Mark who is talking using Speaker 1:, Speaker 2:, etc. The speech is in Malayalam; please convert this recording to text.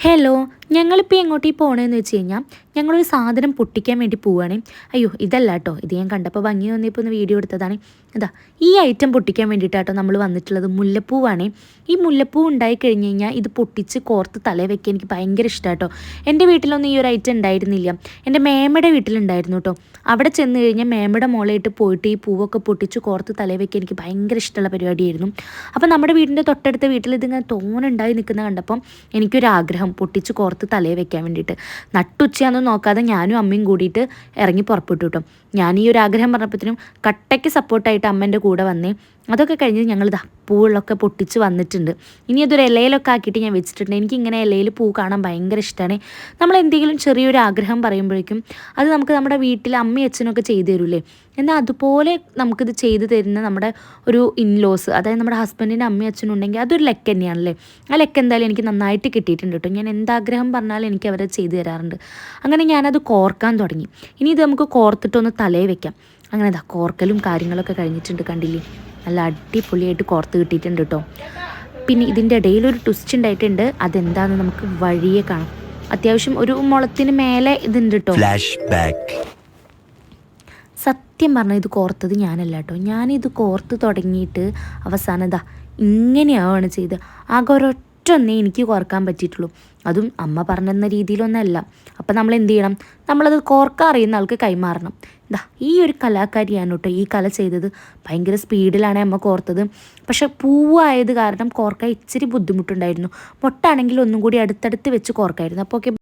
Speaker 1: ഹലോ, ഞങ്ങളിപ്പോൾ എങ്ങോട്ടീ പോകണമെന്ന് വെച്ച് കഴിഞ്ഞാൽ ഞങ്ങളൊരു സാധനം പൊട്ടിക്കാൻ വേണ്ടി പോവുകയാണ്. അയ്യോ ഇതല്ല കേട്ടോ, ഇത് ഞാൻ കണ്ടപ്പോൾ ഭംഗി തോന്നിയപ്പോൾ ഒന്ന് വീഡിയോ എടുത്തതാണ്. ഇതാ ഈ ഐറ്റം പൊട്ടിക്കാൻ വേണ്ടിയിട്ടാട്ടോ നമ്മൾ വന്നിട്ടുള്ളത്. മുല്ലപ്പൂവാണേ. ഈ മുല്ലപ്പൂ ഉണ്ടായി കഴിഞ്ഞ് കഴിഞ്ഞാൽ ഇത് പൊട്ടിച്ച് കോർത്ത് തലയിൽ വെക്കാൻ എനിക്ക് ഭയങ്കര ഇഷ്ടമാട്ടോ. എൻ്റെ വീട്ടിലൊന്നും ഈ ഒരു ഐറ്റം ഉണ്ടായിരുന്നില്ല. എൻ്റെ മേമയുടെ വീട്ടിലുണ്ടായിരുന്നു കേട്ടോ. അവിടെ ചെന്ന് കഴിഞ്ഞാൽ മേമയുടെ മോളായിട്ട് പോയിട്ട് ഈ പൂവൊക്കെ പൊട്ടിച്ച് കോർത്ത് തലയിൽ വെക്കാൻ എനിക്ക് ഭയങ്കര ഇഷ്ടമുള്ള പരിപാടിയായിരുന്നു. അപ്പോൾ നമ്മുടെ വീടിൻ്റെ തൊട്ടടുത്ത വീട്ടിൽ ഇതിങ്ങനെ തോനുണ്ടായി നിൽക്കുന്ന കണ്ടപ്പം എനിക്കൊരാഗ്രഹം പൊട്ടിച്ച് കോർത്ത് തലയിൽ വെക്കാൻ വേണ്ടിയിട്ട്. നട്ടുച്ചയാണെന്ന് നോക്കാതെ ഞാനും അമ്മയും കൂടിയിട്ട് ഇറങ്ങി പുറപ്പെട്ടു കേട്ടോ. ഞാൻ ഈ ഒരു ആഗ്രഹം പറഞ്ഞപ്പോഴത്തേനും കട്ടയ്ക്ക് സപ്പോർട്ടായിട്ട് അമ്മേൻ്റെ കൂടെ വന്നേ. അതൊക്കെ കഴിഞ്ഞ് ഞങ്ങളിതാ പൂവുകളൊക്കെ പൊട്ടിച്ച് വന്നിട്ടുണ്ട്. ഇനി അതൊരു ഇലയിലൊക്കെ ആക്കിയിട്ട് ഞാൻ വെച്ചിട്ടുണ്ട്. എനിക്കിങ്ങനെ ഇലയിൽ പൂ കാണാൻ ഭയങ്കര ഇഷ്ടമാണ്. നമ്മൾ എന്തെങ്കിലും ചെറിയൊരു ആഗ്രഹം പറയുമ്പോഴേക്കും അത് നമുക്ക് നമ്മുടെ വീട്ടിൽ അമ്മയും അച്ഛനൊക്കെ ചെയ്തു തരൂലേ. എന്നാൽ അതുപോലെ നമുക്കിത് ചെയ്തു തരുന്ന നമ്മുടെ ഒരു ഇൻലോസ്, അതായത് നമ്മുടെ ഹസ്ബൻഡിൻ്റെ അമ്മയും അച്ഛനും ഉണ്ടെങ്കിൽ അതൊരു ലെക്ക് തന്നെയാണല്ലേ. ആ ലെക്ക് എന്തായാലും എനിക്ക് നന്നായിട്ട് കിട്ടിയിട്ടുണ്ട് കേട്ടോ. ഞാൻ എന്താഗ്രഹം പറഞ്ഞാലും എനിക്ക് അവരെ ചെയ്തു തരാറുണ്ട്. അങ്ങനെ ഞാനത് കോർക്കാൻ തുടങ്ങി. ഇനി ഇത് നമുക്ക് കോർത്തിട്ടൊന്ന് തലയിൽ വെക്കാം. അങ്ങനെ ഇതാ കോർക്കലും കാര്യങ്ങളൊക്കെ കഴിഞ്ഞിട്ടുണ്ട്. കണ്ടില്ലേ, നല്ല അടിപൊളിയായിട്ട് കോർത്ത് കിട്ടിയിട്ടുണ്ട് കേട്ടോ. പിന്നെ ഇതിൻ്റെ ഇടയിലൊരു ട്വിസ്റ്റ് ഉണ്ടായിട്ടുണ്ട്. അതെന്താണെന്ന് നമുക്ക് വഴിയെ കാണാം. അത്യാവശ്യം ഒരു മുളത്തിന് മേലെ ഇതുണ്ട് കേട്ടോ. സത്യം പറഞ്ഞാൽ ഇത് കോർത്തത് ഞാനല്ല കേട്ടോ. ഞാനിത് കോർത്ത് തുടങ്ങിയിട്ട് അവസാനം ഇതാ ഇങ്ങനെയാണ് ചെയ്ത്. ആകെ ഒരൊറ്റൊന്നേ എനിക്ക് കോർക്കാൻ പറ്റിയിട്ടുള്ളൂ. അതും അമ്മ പറഞ്ഞെന്ന രീതിയിലൊന്നല്ല. അപ്പം നമ്മൾ എന്ത് ചെയ്യണം, നമ്മളത് കോർക്കാൻ അറിയുന്ന ആൾക്ക് കൈമാറണം. ഇതാ ഈ ഒരു കലാകാരിയാണ് കേട്ടോ ഈ കല ചെയ്തത്. ഭയങ്കര സ്പീഡിലാണ് അമ്മ കോർത്തത്. പക്ഷെ പൂവായത് കാരണം കോർക്കാൻ ഇച്ചിരി ബുദ്ധിമുട്ടുണ്ടായിരുന്നു. മൊട്ടാണെങ്കിൽ ഒന്നും കൂടി അടുത്തടുത്ത് വെച്ച് കോർക്കായിരുന്നു. അപ്പോൾ ഓക്കെ.